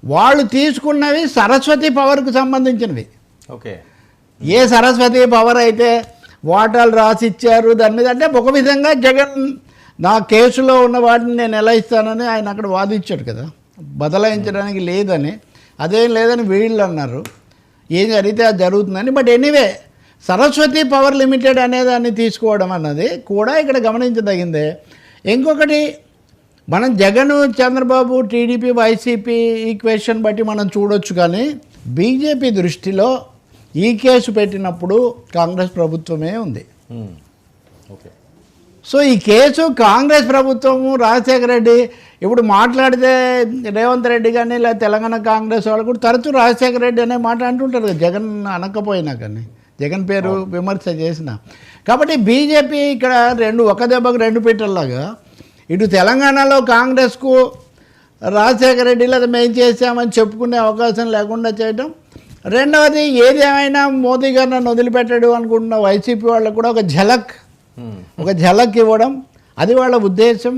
వాళ్ళు తీసుకున్నవి సరస్వతి పవర్కు సంబంధించినవి. ఓకే, ఏ సరస్వతి పవర్ అయితే వాటాలు రాసిచ్చారు దాని మీద, అంటే ఒక విధంగా జగన్ నా కేసులో ఉన్న వాటిని నేను ఎలా ఇస్తానని ఆయన అక్కడ వాదించాడు కదా, బదలాయించడానికి లేదని, అదేం లేదని వీళ్ళు అన్నారు. ఏం జరిగితే అది జరుగుతుందని. But anyway Saraswati power limited అనే దాన్ని తీసుకోవడం అన్నది కూడా ఇక్కడ గమనించదగిందే. ఇంకొకటి, మనం Jagan, Chandrababu, TDP, YCP equation బట్టి మనం చూడొచ్చు, కానీ బీజేపీ దృష్టిలో ఈ కేసు పెట్టినప్పుడు కాంగ్రెస్ ప్రభుత్వమే ఉంది. ఓకే. సో ఈ కేసు కాంగ్రెస్ ప్రభుత్వము, రాజశేఖర రెడ్డి ఇప్పుడు మాట్లాడితే రేవంత్ రెడ్డి కానీ లేదా తెలంగాణ కాంగ్రెస్ వాళ్ళు కూడా తరచూ రాజశేఖర రెడ్డి అనే మాట అంటుంటారు కదా, జగన్ అనకపోయినా కానీ, జగన్ పేరు విమర్శ చేసిన. కాబట్టి బీజేపీ ఇక్కడ ఒక దెబ్బకు రెండు పీటల్లాగా, ఇటు తెలంగాణలో కాంగ్రెస్కు రాజశేఖర రెడ్డి లేదా మేము చేసామని చెప్పుకునే అవకాశం లేకుండా చేయడం, రెండవది ఏది ఏమైనా మోదీ గారు నన్ను వదిలిపెట్టాడు అనుకుంటున్న వైసీపీ వాళ్ళకు కూడా ఒక ఝలక్ ఇవ్వడం, అది వాళ్ళ ఉద్దేశం.